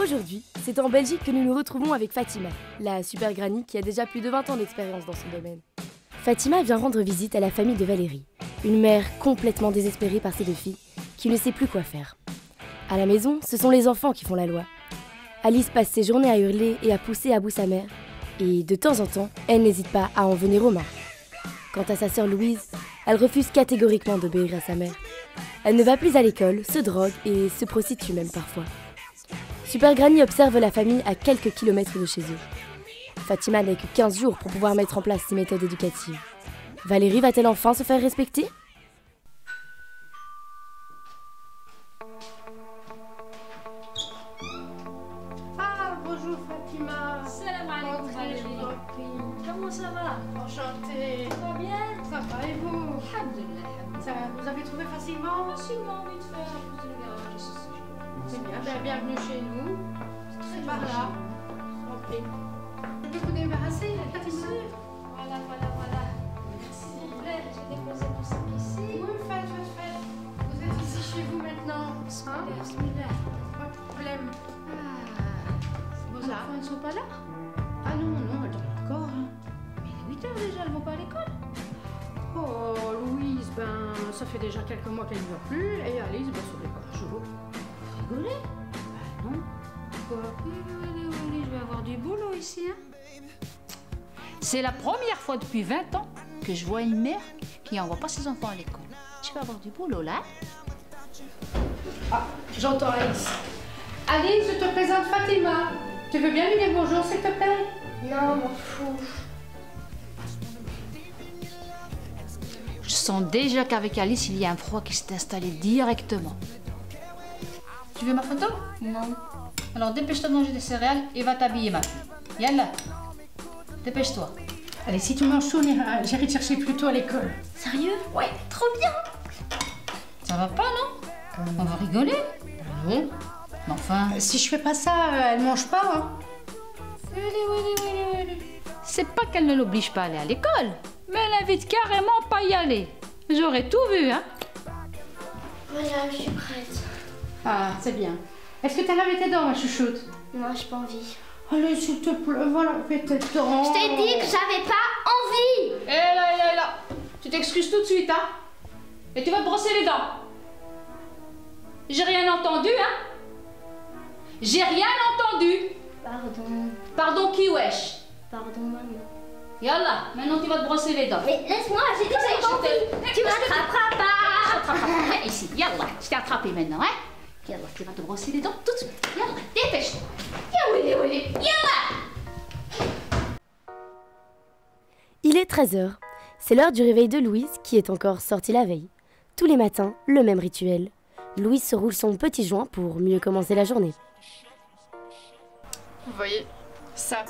Aujourd'hui, c'est en Belgique que nous nous retrouvons avec Fatima, la super granny qui a déjà plus de 20 ans d'expérience dans son domaine. Fatima vient rendre visite à la famille de Valérie, une mère complètement désespérée par ses deux filles, qui ne sait plus quoi faire. À la maison, ce sont les enfants qui font la loi. Alice passe ses journées à hurler et à pousser à bout sa mère, et de temps en temps, elle n'hésite pas à en venir aux mains. Quant à sa sœur Louise, elle refuse catégoriquement d'obéir à sa mère. Elle ne va plus à l'école, se drogue et se prostitue même parfois. Super Granny observe la famille à quelques kilomètres de chez eux. Fatima n'a que 15 jours pour pouvoir mettre en place ses méthodes éducatives. Valérie va-t-elle enfin se faire respecter ? Ah, bonjour Fatima. Salam alaikum Valérie. Comment ça va? Enchantée. Ça va bien? Ça va et vous? Alhamdulillah. Ça va, vous avez trouvé facilement? Facilement, vite fait, à cause du garage ici. C'est bien, bienvenue chez nous. C'est par là. Ok. Je peux vous débarrasser, Fatima? Voilà. Merci. S'il vous plaît, j'ai déposé mon sac ici. Oui, faites. Vous êtes ici chez vous maintenant. Bismillah. Pas de problème. Vos enfants ne sont pas là? Ah non, elles dorment encore. Hein. Mais il est 8 heures déjà, elles vont pas à l'école. Oh, Louise, ça fait déjà quelques mois qu'elle ne va plus. Et Alice, sur les pas chevaux. Vous rigolez? Non. Quoi? Oui, je vais avoir du boulot ici, hein. C'est la première fois depuis 20 ans que je vois une mère qui n'envoie pas ses enfants à l'école. Tu vas avoir du boulot là. Ah, j'entends Alice. Alice, je te présente Fatima. Tu veux bien lui dire bonjour, s'il te plaît? Non, m'en fous. Je sens déjà qu'avec Alice, il y a un froid qui s'est installé directement. Tu veux ma photo? Non. Alors dépêche-toi de manger des céréales et va t'habiller ma fille. Yalla, dépêche-toi. Allez, si tu manges chaud, j'irai te chercher plus tôt à l'école. Sérieux? Ouais, trop bien. Ça va pas, non? On va rigoler. Non. Mais enfin, Si je fais pas ça, elle mange pas. Hein. c'est pas qu'elle ne l'oblige pas à aller à l'école, mais elle invite carrément pas à y aller. J'aurais tout vu, hein. Voilà, je suis prête. Ah, c'est bien. Est-ce que t'as lavé tes dents, ma chouchoute? Non, j'ai pas envie. Allez, s'il te plaît, voilà, fais tes dents. Je t'ai dit que j'avais pas envie. Et là. Tu t'excuses tout de suite, hein. Et tu vas te brosser les dents. J'ai rien entendu, hein. J'ai rien entendu. Pardon. Pardon qui, wesh? Pardon, maman. Yallah, maintenant tu vas te brosser les dents. Mais laisse-moi, j'ai dit que j'avais pas envie. Tu m'attraperas pas. Viens ici, yallah, je t'ai attrapé maintenant, hein. Yallah, tu vas te brosser les dents tout de suite. Yallah, dépêche-toi. Yallah. Il est 13h. C'est l'heure du réveil de Louise qui est encore sortie la veille. Tous les matins, le même rituel. Louise se roule son petit joint pour mieux commencer la journée. Vous voyez, ça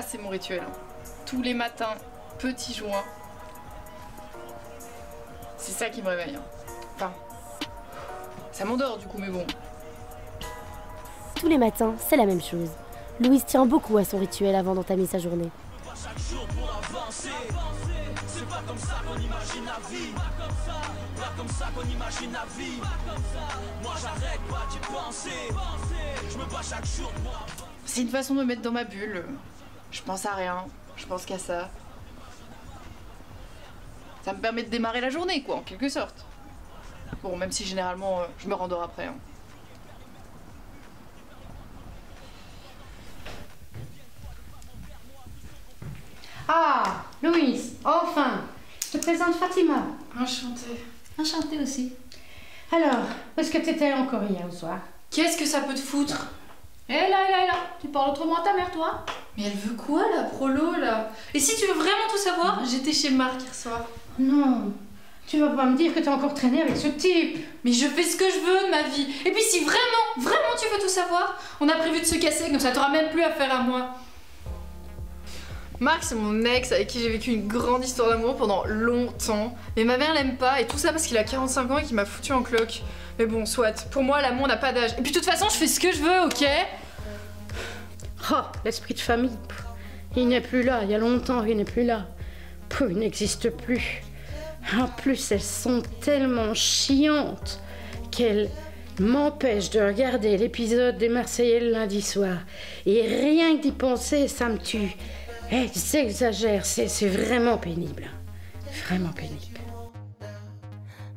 c'est mon rituel. Tous les matins, petit joint. C'est ça qui me réveille. Enfin, ça m'endort du coup, mais bon. Tous les matins, c'est la même chose. Louise tient beaucoup à son rituel avant d'entamer sa journée. C'est une façon de me mettre dans ma bulle. Je pense à rien, je pense qu'à ça. Ça me permet de démarrer la journée, quoi, en quelque sorte. Bon, même si généralement, je me rendors après. Hein. Ah, Louise, enfin. Je te présente Fatima. Enchantée. Enchantée aussi. Alors, où est-ce que t'étais encore hier au soir? Qu'est-ce que ça peut te foutre? Et là. Tu parles autrement à ta mère, toi? Mais elle veut quoi, la prolo, là? Et si tu veux vraiment tout savoir, j'étais chez Marc hier soir. Non, tu vas pas me dire que t'as encore traîné avec ce type. Mais je fais ce que je veux de ma vie. Et puis si vraiment tu veux tout savoir, on a prévu de se casser, comme ça t'auras même plus affaire à moi. Marc, c'est mon ex avec qui j'ai vécu une grande histoire d'amour pendant longtemps. Mais ma mère l'aime pas, et tout ça parce qu'il a 45 ans et qu'il m'a foutu en cloque. Mais bon, soit. Pour moi, l'amour n'a pas d'âge. Et puis de toute façon, je fais ce que je veux, ok? Oh, l'esprit de famille. Il n'est plus là, il y a longtemps, il n'est plus là. Il n'existe plus. En plus, elles sont tellement chiantes qu'elles m'empêche de regarder l'épisode des Marseillais le lundi soir. Et rien que d'y penser, ça me tue. Eh, j'exagère, c'est vraiment pénible. Vraiment pénible.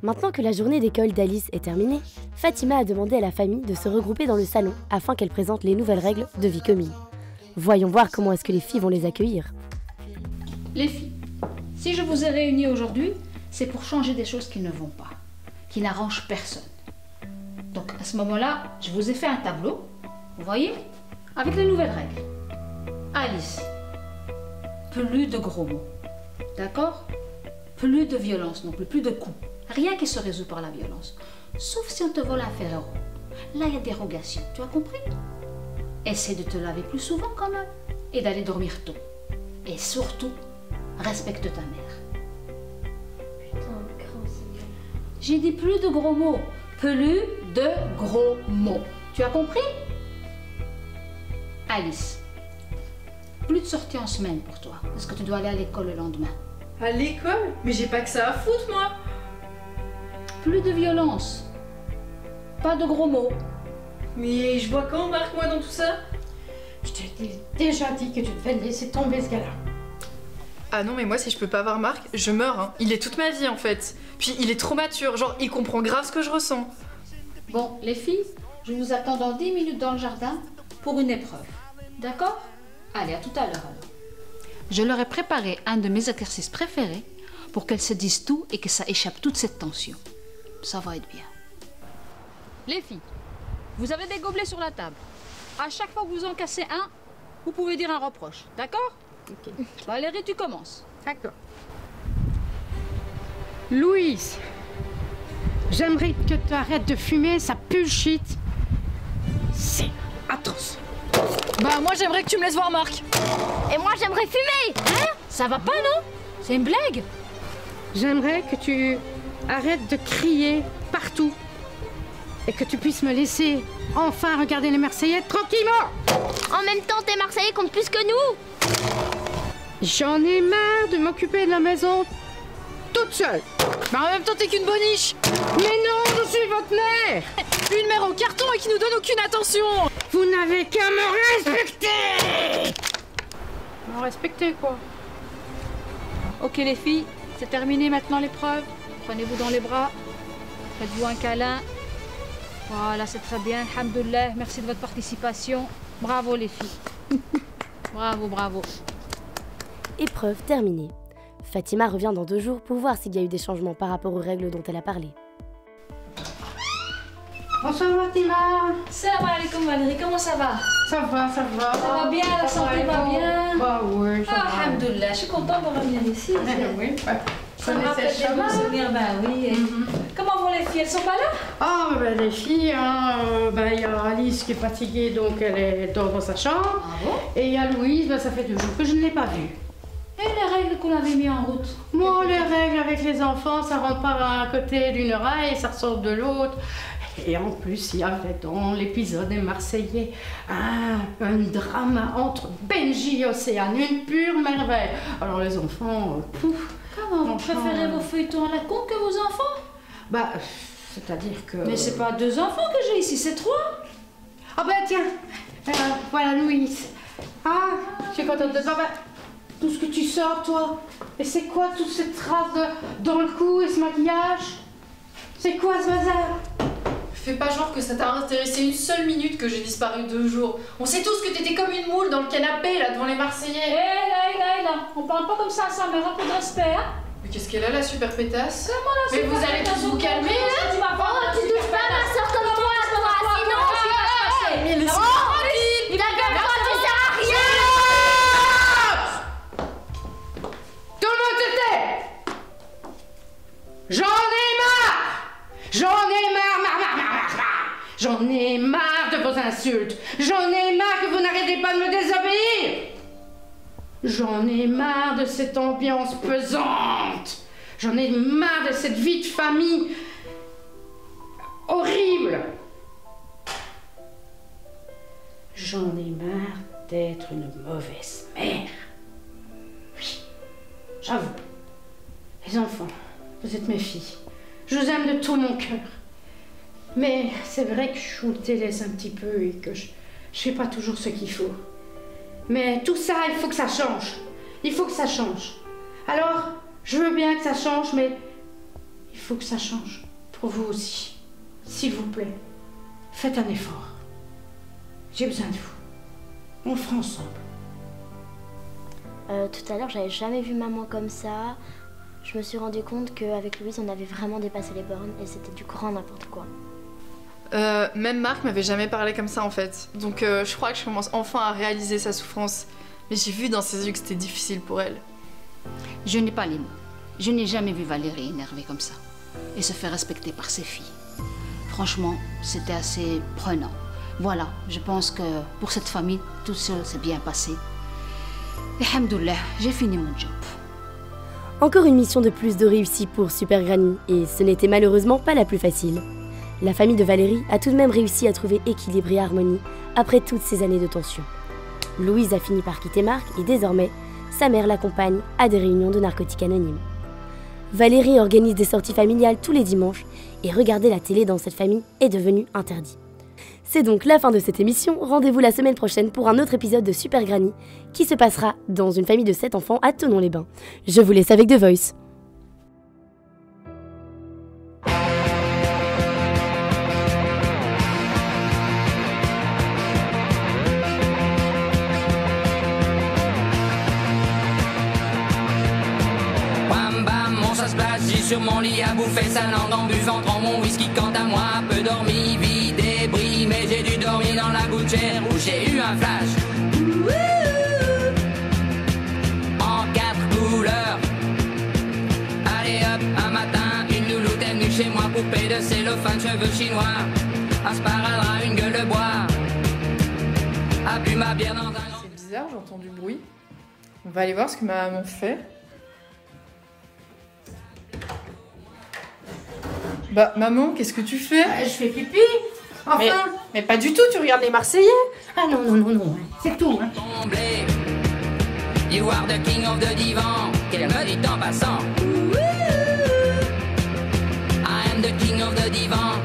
Maintenant que la journée d'école d'Alice est terminée, Fatima a demandé à la famille de se regrouper dans le salon afin qu'elle présente les nouvelles règles de vie commune. Voyons voir comment est-ce que les filles vont les accueillir. Les filles, si je vous ai réunis aujourd'hui, c'est pour changer des choses qui ne vont pas, qui n'arrangent personne. Donc à ce moment-là, je vous ai fait un tableau, vous voyez, avec les nouvelles règles. Alice, plus de gros mots, d'accord? Plus de violence non plus, plus de coups. Rien qui se résout par la violence. Sauf si on te vole un Ferrero. Là, il y a dérogation, tu as compris? Essaie de te laver plus souvent quand même et d'aller dormir tôt. Et surtout, respecte ta mère. J'ai dit plus de gros mots. Plus de gros mots. Tu as compris? Alice, plus de sorties en semaine pour toi. Parce que tu dois aller à l'école le lendemain. À l'école? Mais j'ai pas que ça à foutre, moi. Plus de violence. Pas de gros mots. Mais je vois quand, Marc, moi, dans tout ça? Je t'ai déjà dit que tu devais laisser tomber ce gars-là. Ah non, mais moi, si je peux pas voir Marc, je meurs, hein. Il est toute ma vie, en fait. Puis il est trop mature, genre, il comprend grave ce que je ressens. Bon, les filles, je vous attends dans 10 minutes dans le jardin pour une épreuve. D'accord? Allez, à tout à l'heure alors. Je leur ai préparé un de mes exercices préférés pour qu'elles se disent tout et que ça échappe toute cette tension. Ça va être bien. Les filles, vous avez des gobelets sur la table. À chaque fois que vous en cassez un, vous pouvez dire un reproche. D'accord? Ok. Valérie, tu commences. D'accord. Louise, j'aimerais que tu arrêtes de fumer, ça pue le shit. C'est atroce. Bah, moi, j'aimerais que tu me laisses voir Marc. Et moi, j'aimerais fumer. Hein? Ça va pas, non? C'est une blague? J'aimerais que tu arrêtes de crier partout et que tu puisses me laisser enfin regarder les Marseillais tranquillement. En même temps, tes Marseillais comptent plus que nous. J'en ai marre de m'occuper de la maison toute seule. Bah, en même temps, t'es qu'une boniche. Mais non, je suis votre mère. Une mère en carton et qui nous donne aucune attention. Vous n'avez qu'à me respecter. Me respecter, quoi? Ok les filles, c'est terminé maintenant l'épreuve. Prenez-vous dans les bras. Faites-vous un câlin. Voilà, c'est très bien. Alhamdoulilah, merci de votre participation. Bravo les filles. Bravo, bravo. Épreuve terminée. Fatima revient dans 2 jours pour voir s'il y a eu des changements par rapport aux règles dont elle a parlé. Bonsoir Fatima. Salam alaikum Valérie, comment ça va? Ça va, ça va. Ça va bien, la santé va bien? Bah oui, ça va. Alhamdoulilah, je suis contente de revenir ici. Oui, Ça me rappelle des bons souvenirs, ben oui. Comment vont les filles? Elles sont pas là? Ah, ben les filles, hein, il y a Alice qui est fatiguée, donc elle dort dans sa chambre. Ah bon? Et il y a Louise, ça fait 2 jours que je ne l'ai pas vue. Et les règles qu'on avait mis en route? Moi, les règles avec les enfants, ça rentre pas d'un côté d'une oreille, ça ressort de l'autre. Et en plus, il y avait dans l'épisode des Marseillais un drama entre Benji et Océane, une pure merveille. Alors les enfants, pouf. Comment vous préférez vos feuilletons à la con que vos enfants? Bah, c'est-à-dire que... Mais c'est pas 2 enfants que j'ai ici, c'est 3. Ah bah tiens, voilà Louise. Ah, je suis contente de toi. Bah, tout ce que tu sors, toi. Et c'est quoi toutes ces traces dans le cou et ce maquillage? C'est quoi ce bazar? Fais pas genre que ça t'a intéressé une seule minute que j'ai disparu 2 jours. On sait tous que t'étais comme une moule dans le canapé là devant les Marseillais. Hé là, on parle pas comme ça à sa mère, un peu de respect, hein? Mais qu'est-ce qu'elle a la super pétasse? Comment la Mais super vous allez pétasse, tous vous calmer là? Tu vas voir, Oh, tu touches pas ma soeur comme toi, sinon... Mais laissez-moi tranquille. Ta gueule, toi, tu sers à rien. Tout le monde se tait. J'en ai marre. J'en ai marre. J'en ai marre de vos insultes. J'en ai marre que vous n'arrêtez pas de me désobéir. J'en ai marre de cette ambiance pesante. J'en ai marre de cette vie de famille horrible. J'en ai marre d'être une mauvaise mère. Oui, j'avoue. Les enfants, vous êtes mes filles. Je vous aime de tout mon cœur. Mais c'est vrai que je me délaisse un petit peu et que je fais pas toujours ce qu'il faut. Mais tout ça, il faut que ça change. Il faut que ça change. Alors, je veux bien que ça change, mais il faut que ça change. Pour vous aussi. S'il vous plaît, faites un effort. J'ai besoin de vous. On le fera ensemble. Tout à l'heure, j'avais jamais vu maman comme ça. Je me suis rendu compte qu'avec Louise, on avait vraiment dépassé les bornes et c'était du grand n'importe quoi. Même Marc m'avait jamais parlé comme ça en fait. Donc je crois que je commence enfin à réaliser sa souffrance. Mais j'ai vu dans ses yeux que c'était difficile pour elle. Je n'ai pas les mots. Je n'ai jamais vu Valérie énervée comme ça. Et se faire respecter par ses filles. Franchement, c'était assez prenant. Voilà, je pense que pour cette famille, tout ça s'est bien passé. Et alhamdoulilah, j'ai fini mon job. Encore une mission de plus de réussie pour Super Granny, et ce n'était malheureusement pas la plus facile. La famille de Valérie a tout de même réussi à trouver équilibre et harmonie après toutes ces années de tension. Louise a fini par quitter Marc et désormais, sa mère l'accompagne à des réunions de narcotiques anonymes. Valérie organise des sorties familiales tous les dimanches et regarder la télé dans cette famille est devenu interdit. C'est donc la fin de cette émission, rendez-vous la semaine prochaine pour un autre épisode de Super Granny qui se passera dans une famille de 7 enfants à Thonon-les-Bains. Je vous laisse avec The Voice. Bam bam, mon ça se passe, j'ai sur mon lit à bouffer sa langue en buvant trop mon whisky. Quant à moi, peu dormi, vie débris, mais j'ai dû dormir dans la gouttière où j'ai eu un flash. En 4 couleurs. Allez hop, un matin, une louloute est venue chez moi, poupée de cellophane, cheveux chinois, un sparadrap, une gueule de bois, a bu ma bière dans un grand... C'est bizarre, j'entends du bruit. On va aller voir ce que ma maman fait. Bah maman, qu'est-ce que tu fais? Je fais pipi. Enfin. Mais pas du tout, tu regardes les Marseillais. Ah non, non, non, non. C'est tout. Hein. Comblé. You are the king of the divan, qu'elle me dit en passant. I am the king of the divan.